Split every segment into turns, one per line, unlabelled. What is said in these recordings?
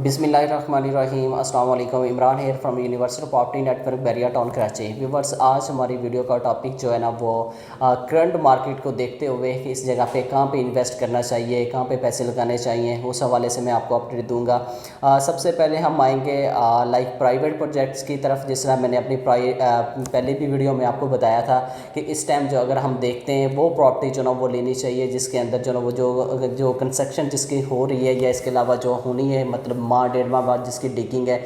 बिस्मिल्लाहिर्रहमानिर्रहीम। अस्सलाम वालेकुम। Imran here from universal property network Bahria town Karachi. Viewers, आज हमारी वीडियो का टॉपिक जो है ना वो करंट मार्केट को देखते हुए कि इस जगह पे कहाँ पे इन्वेस्ट करना चाहिए, कहाँ पे पैसे लगाने चाहिए, उस हवाले से मैं आपको अपडेट दूंगा। सबसे पहले हम आएंगे लाइक प्राइवेट प्रोजेक्ट्स की तरफ। जिस तरह मैंने अपनी पहले भी वीडियो में आपको बताया था कि इस टाइम जो अगर हम देखते हैं वो प्रॉपर्टी जो ना वो लेनी चाहिए जिसके अंदर जो ना वो जो कंस्ट्रक्शन जिसकी हो रही है या इसके अलावा जो होनी है, मतलब माह डेढ़ माह बाद जिसकी डिगिंग है,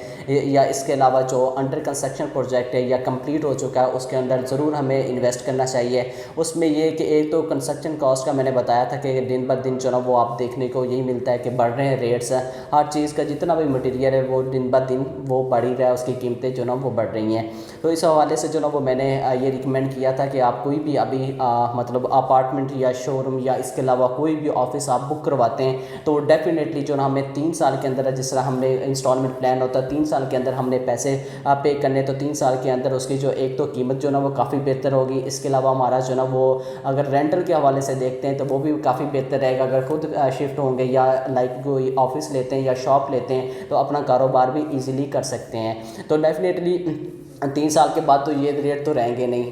या इसके अलावा जो अंडर कंस्ट्रक्शन प्रोजेक्ट है या कंप्लीट हो चुका है उसके अंदर ज़रूर हमें इन्वेस्ट करना चाहिए। उसमें ये कि एक तो कंस्ट्रक्शन कॉस्ट का मैंने बताया था कि दिन ब दिन जो ना वो आप देखने को यही मिलता है कि बढ़ रहे हैं रेट्स। हर चीज़ का जितना भी मटीरियल है वो दिन ब दिन वो बढ़ ही रहा है, उसकी कीमतें जो ना वो बढ़ रही हैं। तो इस हवाले से जो ना वो मैंने ये रिकमेंड किया था कि आप कोई भी अभी मतलब अपार्टमेंट या शोरूम या इसके अलावा कोई भी ऑफिस आप बुक करवाते हैं तो डेफिनेटली जो ना हमें 3 साल के अंदर, जिस तरह हमने इंस्टॉलमेंट प्लान होता है 3 साल के अंदर हमने पैसे पे करने, तो 3 साल के अंदर उसकी जो एक तो कीमत जो ना वो काफ़ी बेहतर होगी। इसके अलावा हमारा जो ना वो अगर रेंटल के हवाले से देखते हैं तो वो भी काफ़ी बेहतर रहेगा। अगर खुद शिफ्ट होंगे या लाइक कोई ऑफिस लेते हैं या शॉप लेते हैं तो अपना कारोबार भी ईजिली कर सकते हैं। तो डेफिनेटली 3 साल के बाद तो ये रेट तो रहेंगे नहीं,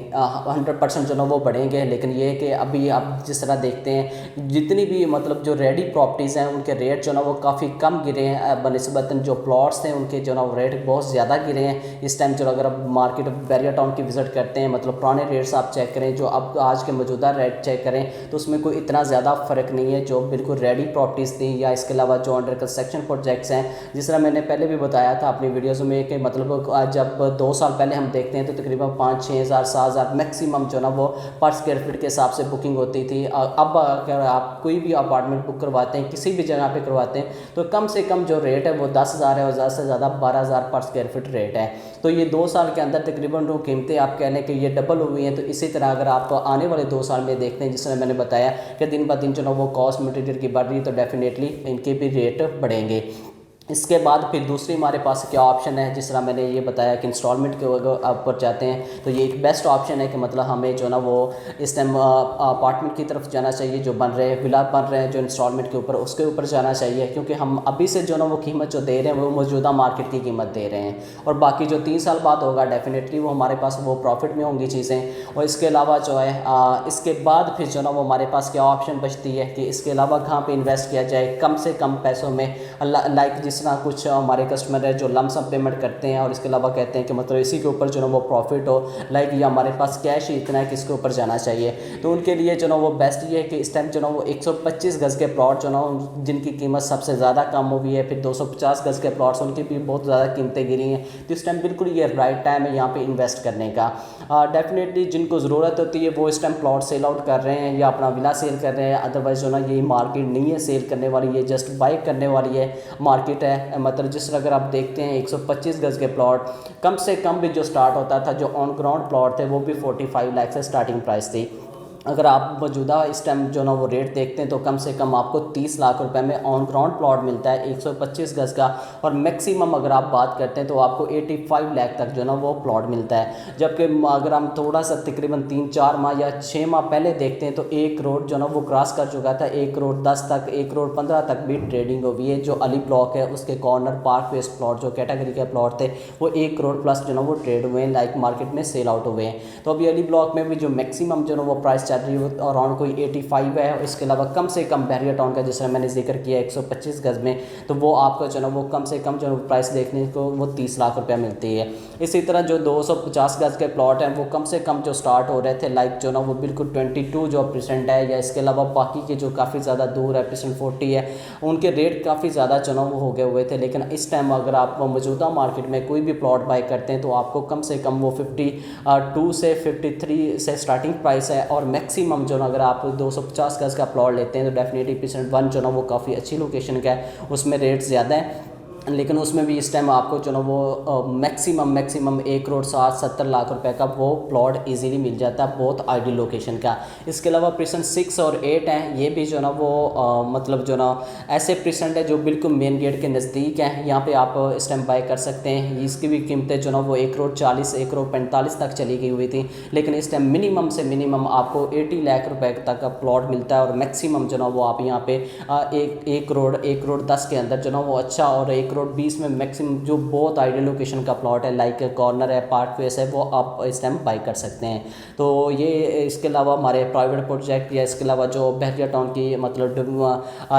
100% जो ना वो बढ़ेंगे। लेकिन ये है कि अभी आप जिस तरह देखते हैं जितनी भी मतलब जो रेडी प्रॉपर्टीज़ हैं उनके रेट जो ना वो काफ़ी कम गिरे हैं बनस्बतन जो प्लॉट्स थे उनके जो ना वो रेट बहुत ज़्यादा गिरे हैं इस टाइम। जो अगर आप मार्केट बैरिया टाउन की विज़िट करते हैं, मतलब पुराने रेट्स आप चेक करें, जो अब आज के मौजूदा रेट चेक करें तो उसमें कोई इतना ज़्यादा फ़र्क नहीं है जो बिल्कुल रेडी प्रॉपर्टीज़ थी या इसके अलावा जो अंडर कंस्ट्रक्शन प्रोजेक्ट्स हैं। जिस तरह मैंने पहले भी बताया था अपनी वीडियोज़ में कि मतलब जब 2 साल पहले हम देखते हैं तो तकरीबन 5-6 हज़ार 7 हज़ार मैक्सिमम जो ना वो पर स्क्वायर फीट के हिसाब से बुकिंग होती थी। अब अगर आप कोई भी अपार्टमेंट बुक करवाते हैं किसी भी जगह पे करवाते हैं तो कम से कम जो रेट है वो 10,000 है और ज़्यादा से ज़्यादा 12,000 पर स्क्वायर फीट रेट है। तो ये 2 साल के अंदर तकरीबन जो कीमतें आप कह लें कि ये डबल हुई हैं। तो इसी तरह अगर आप आने वाले 2 साल में देखते हैं, जिस तरह मैंने बताया कि दिन ब दिन जो ना वो कॉस्ट मटीरियल की बढ़ रही है, तो डेफिनेटली इनके भी रेट बढ़ेंगे। इसके बाद फिर दूसरी हमारे पास क्या ऑप्शन है, जिस तरह मैंने ये बताया कि इंस्टॉलमेंट के ऊपर जाते हैं तो ये एक बेस्ट ऑप्शन है कि मतलब हमें जो ना वो इस टाइम अपार्टमेंट की तरफ जाना चाहिए। जो बन रहे हैं विला बन रहे हैं जो इंस्टॉलमेंट के ऊपर, उसके ऊपर जाना चाहिए, क्योंकि हम अभी से जो ना वो कीमत जो दे रहे हैं वो मौजूदा मार्केट की कीमत दे रहे हैं। और बाकी जो 3 साल बाद होगा डेफिनेटली वो हमारे पास वो प्रॉफिट में होंगी चीज़ें। और इसके अलावा जो है इसके बाद फिर जो ना वो हमारे पास क्या ऑप्शन बचती है कि इसके अलावा कहाँ पर इन्वेस्ट किया जाए कम से कम पैसों में। लाइक जिस तरह कुछ हमारे कस्टमर है जो लमसम पेमेंट करते हैं और इसके अलावा कहते हैं कि मतलब इसी के ऊपर जो ना वो प्रॉफिट हो, लाइक ये हमारे पास कैश ही इतना है कि इसके ऊपर जाना चाहिए। तो उनके लिए जो ना वो बेस्ट ये है कि इस टाइम जो ना वो 125 गज़ के प्लॉट जो ना जिनकी कीमत सबसे ज़्यादा कम हुई है, फिर 250 गज़ के प्लॉट्स उनकी भी बहुत ज़्यादा कीमतें गिरी हैं। तो इस टाइम बिल्कुल ये राइट टाइम है यहाँ पर इन्वेस्ट करने का। डेफिनेटली जिनको ज़रूरत होती है वो इस टाइम प्लॉट सेल आउट कर रहे हैं या अपना विला सेल कर रहे हैं। अदरवाइज़ जो ना ये मार्केट नहीं है सेल करने वाली, ये जस्ट बाई करने वाली है मार्केट है। मतलब जिस तरह अगर आप देखते हैं 125 गज़ के प्लॉट कम से कम भी जो स्टार्ट होता था, जो ऑन ग्राउंड प्लॉट थे वो भी 45 लाख से स्टार्टिंग प्राइस थी। अगर आप मौजूदा इस टाइम जो ना वो रेट देखते हैं तो कम से कम आपको 30 लाख रुपए में ऑन ग्राउंड प्लॉट मिलता है 125 गज़ का। और मैक्सिमम अगर आप बात करते हैं तो आपको 85 लाख तक जो ना वो प्लॉट मिलता है। जबकि अगर हम थोड़ा सा तकरीबन 3-4 माह या 6 माह पहले देखते हैं तो 1 करोड़ जो ना वो क्रॉस कर चुका था। 1 करोड़ 10 तक, 1 करोड़ 15 तक भी ट्रेडिंग हुई है। जो अली ब्लॉक है उसके कॉर्नर पार्क फेस प्लॉट जो कैटेगरी के प्लॉट थे वो 1 करोड़ प्लस जो ना वो ट्रेड हुए हैं, लाइक मार्केट में सेल आउट हुए हैं। तो अभी अली ब्लॉक में भी जो मैक्सिमम जो ना वो प्राइस चल रही है अराउंड कोई 85 है। इसके अलावा कम से कम बैरिया टाउन का जिस मैंने जिक्र किया 125 गज़ में, तो वो आपको जो ना वो कम से कम जो प्राइस देखने को वो 30 लाख रुपया मिलती है। इसी तरह जो 250 गज़ के प्लॉट हैं वो कम से कम जो स्टार्ट हो रहे थे लाइक जो ना वो बिल्कुल 22% है, या इसके अलावा बाकी के जो काफ़ी ज़्यादा दूर है परसेंट 40 है, उनके रेट काफ़ी ज़्यादा जो ना वो हो गए हुए थे। लेकिन इस टाइम अगर आप मौजूदा मार्केट में कोई भी प्लॉट बाई करते हैं तो आपको कम से कम वो 52 से 53 से स्टार्टिंग प्राइस है। और मैक्सिमम जो ना अगर आप 250 गज़ का प्लॉट लेते हैं तो डेफिनेटली %1 जो ना वो काफ़ी अच्छी लोकेशन का है, उसमें रेट ज़्यादा है। लेकिन उसमें भी इस टाइम आपको जो ना वो मैक्सिमम 1 करोड़ 60-70 लाख रुपए का वो प्लॉट इजीली मिल जाता है, बहुत आइडियल लोकेशन का। इसके अलावा परसेंट 6 और 8 हैं, ये भी जो ना वो मतलब जो ना ऐसे परसेंट है जो बिल्कुल मेन गेट के नज़दीक हैं। यहाँ पे आप इस टाइम बाय कर सकते हैं। इसकी भी कीमतें जो ना वो 1 करोड़ 40, 1 करोड़ 45 तक चली गई हुई थी। लेकिन इस टाइम मिनिमम से मिनिमम आपको 80 लाख रुपए तक का प्लॉट मिलता है। और मैक्सिमम जो ना वो आप यहाँ पे 1 करोड़ 10 के अंदर जो ना वो अच्छा और 1 1,20 में मैक्सिमम जो बहुत आइडियल लोकेशन का प्लॉट है, लाइक कॉर्नर है, पार्क फेस है, वो आप इस टाइम बाई कर सकते हैं। तो ये इसके अलावा हमारे प्राइवेट प्रोजेक्ट या इसके अलावा जो बहरिया टाउन की मतलब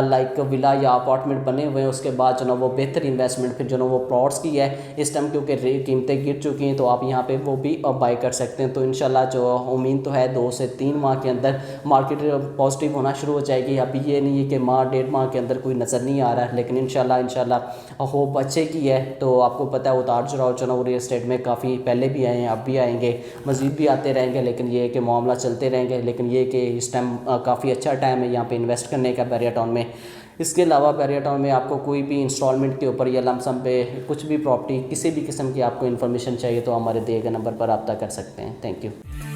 लाइक विला या अपार्टमेंट बने हुए हैं, उसके बाद जो ना वो बेहतर इन्वेस्टमेंट फिर जो ना वो प्लॉट्स की है इस टाइम, क्योंकि कीमतें गिर चुकी हैं, तो आप यहाँ पे वो भी बाई कर सकते हैं। तो इंशाल्लाह जो उम्मीद तो है 2 से 3 माह के अंदर मार्केट पॉजिटिव होना शुरू हो जाएगी। अभी ये नहीं है कि माह 1.5 माह के अंदर कोई नज़र नहीं आ रहा है, लेकिन इंशाल्लाह होप अच्छे की है। तो आपको पता है उतार चढ़ाव जो ना वो रियल एस्टेट में काफ़ी पहले भी आए हैं, अब भी आएंगे, मज़ीद भी आते रहेंगे, लेकिन ये है कि मामला चलते रहेंगे। लेकिन ये कि इस टाइम काफ़ी अच्छा टाइम है यहाँ पे इन्वेस्ट करने का बहरिया टाउन में। इसके अलावा बहरिया टाउन में आपको कोई भी इंस्टॉलमेंट के ऊपर या लमसम पे कुछ भी प्रॉपर्टी किसी भी किस्म की आपको इन्फॉर्मेशन चाहिए तो हमारे दिए गए नंबर पर रब्ता कर सकते हैं। Thank you.